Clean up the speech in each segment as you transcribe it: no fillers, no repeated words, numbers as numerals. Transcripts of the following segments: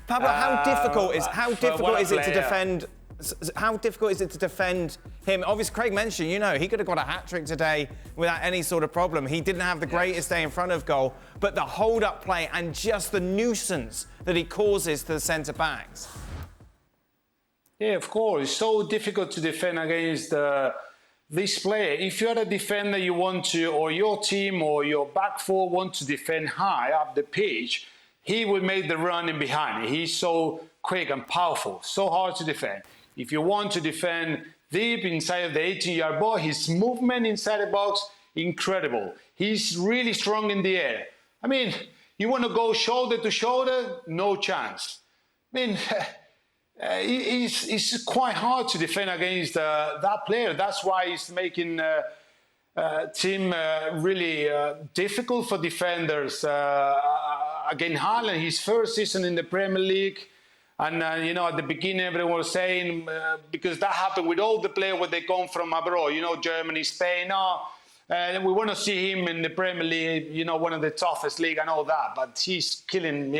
Pablo, how difficult is it to defend? How difficult is it to defend him? Obviously, Craig mentioned, he could have got a hat-trick today without any sort of problem. He didn't have the greatest day in front of goal, but the hold-up play and just the nuisance that he causes to the centre-backs. Yeah, of course. It's so difficult to defend against this player. If you're a defender, you want to, or your team or your back four want to defend high up the pitch, he will make the run in behind. He's so quick and powerful, so hard to defend. If you want to defend deep inside of the 18-yard box, his movement inside the box, incredible. He's really strong in the air. I mean, you want to go shoulder to shoulder, no chance. I mean, it's quite hard to defend against that player. That's why he's making team really difficult for defenders. Against Haaland, his first season in the Premier League, and at the beginning everyone was saying, because that happened with all the players when they come from abroad, Germany, Spain, we want to see him in the Premier League, one of the toughest league and all that, but he's killing,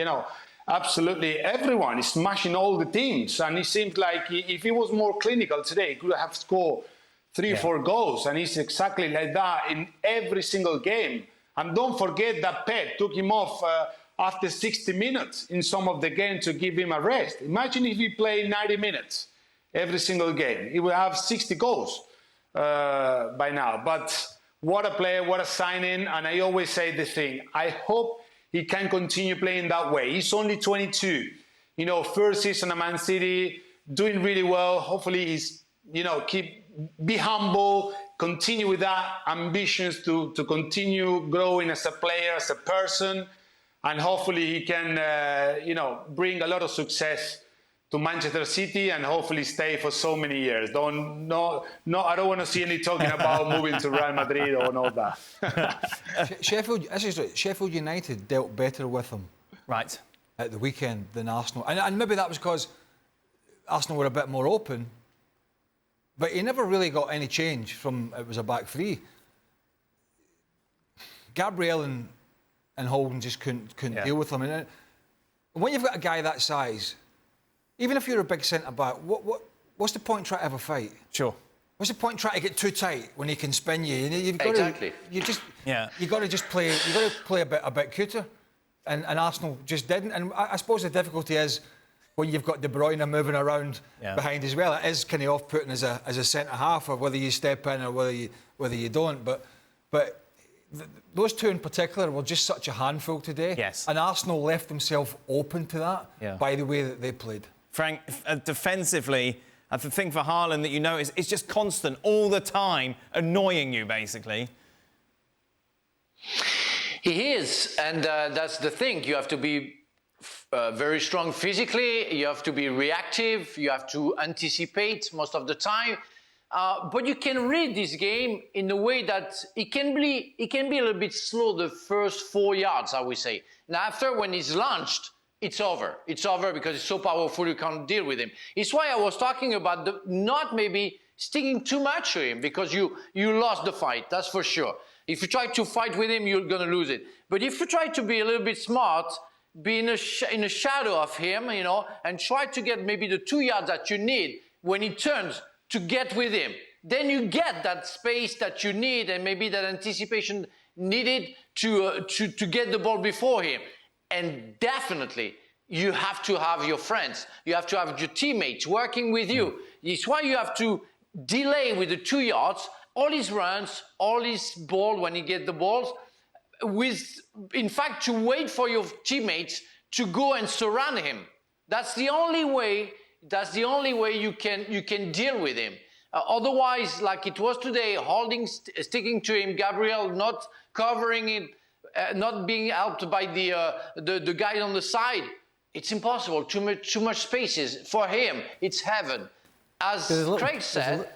absolutely everyone. He's smashing all the teams, and it seems like if he was more clinical today, he could have scored 3 or 4 goals, and he's exactly like that in every single game. And don't forget that Pep took him off after 60 minutes in some of the games to give him a rest. Imagine if he played 90 minutes every single game. He would have 60 goals by now. But what a player, what a signing. And I always say the thing, I hope he can continue playing that way. He's only 22. First season at Man City, doing really well. Hopefully he's, be humble, continue with that ambitions to continue growing as a player, as a person. And hopefully he can, bring a lot of success to Manchester City and hopefully stay for so many years. I don't want to see any talking about moving to Real Madrid or all that. Sheffield United dealt better with him right at the weekend than Arsenal. And maybe that was because Arsenal were a bit more open, but he never really got any change from it was a back three. Gabriel and Haaland just couldn't deal with him. And when you've got a guy that size, even if you're a big centre-back, what's the point trying to have a fight? Sure. What's the point trying to get too tight when he can spin you? You've got exactly. You got to just play. You got to play a bit cuter, and Arsenal just didn't. And I suppose the difficulty is when you've got De Bruyne moving around behind as well. It is kind of off-putting as a centre half, or whether you step in or whether you don't. But those two in particular were just such a handful today. Yes. And Arsenal left themselves open to that by the way that they played. Frank, defensively, the thing for Haaland that you notice is just constant, all the time, annoying you, basically. He is, and that's the thing. You have to be very strong physically, you have to be reactive, you have to anticipate most of the time. But you can read this game in a way that it can be a little bit slow the first 4 yards, I would say. Now, after when he's launched, it's over. It's over because it's so powerful you can't deal with him. It's why I was talking about not maybe sticking too much to him, because you lost the fight, that's for sure. If you try to fight with him, you're going to lose it. But if you try to be a little bit smart, be in a shadow of him, and try to get maybe the 2 yards that you need when he turns to get with him, then you get that space that you need and maybe that anticipation needed to get the ball before him. And definitely, you have to have your friends, you have to have your teammates working with you. It's why you have to delay with the 2 yards, all his runs, all his ball when he gets the balls, in fact, to wait for your teammates to go and surround him. That's the only way. That's the only way you can deal with him. Otherwise, like it was today, sticking to him, Gabriel not covering it, not being helped by the guy on the side. It's impossible. Too much spaces for him. It's heaven. As Craig said,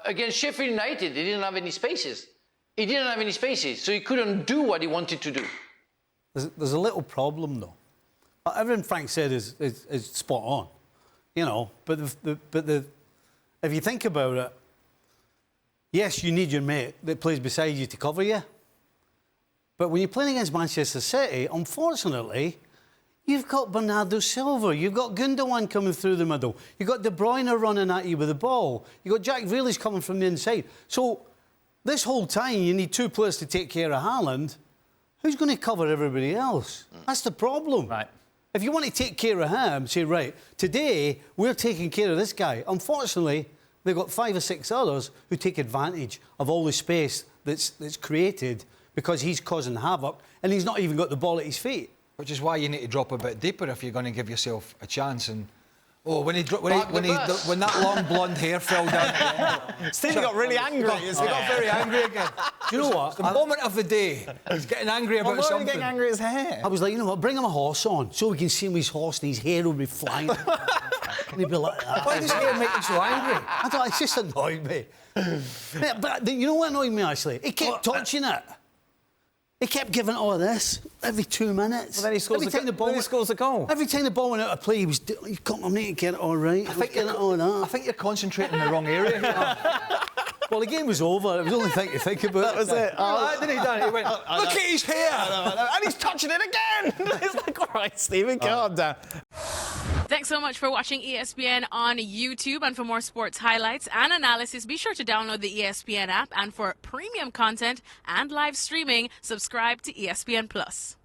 against Sheffield United, he didn't have any spaces. He didn't have any spaces, so he couldn't do what he wanted to do. There's a little problem though. Everything Frank said is spot on. But if you think about it, yes, you need your mate that plays beside you to cover you. But when you're playing against Manchester City, unfortunately, You've got Bernardo Silva. You've got Gundogan coming through the middle. You've got De Bruyne running at you with the ball. You've got Jack Grealish coming from the inside. So this whole time you need 2 players to take care of Haaland. Who's going to cover everybody else? That's the problem. Right. If you want to take care of him, say, right, today we're taking care of this guy. Unfortunately, they've got 5 or 6 others who take advantage of all the space that's created because he's causing havoc and he's not even got the ball at his feet. Which is why you need to drop a bit deeper if you're going to give yourself a chance. And when that long blonde hair fell down, Stevie got really angry. He got very angry again. Do you know what? The moment of the day, he's getting angry about Why are you something. getting angry at his hair? I was like, you know what, bring him a horse on so we can see him with his horse and his hair will be flying. And he'd be like that. Why does his hair make him so angry? I don't, it just annoyed me. Yeah, but you know what annoyed me, actually? He kept touching it. He kept giving all of this every 2 minutes. Well, then he scores the goal. Every time the ball went out of play, he was... You come on, to get it all right. I think you're concentrating in the wrong area here. Well, the game was over. It was the only thing to think about. That was it. Didn't he went, look at his hair! And he's touching it again! It's like, all right, Stephen, calm down. Thanks so much for watching ESPN on YouTube. And for more sports highlights and analysis, be sure to download the ESPN app. And for premium content and live streaming, subscribe to ESPN+.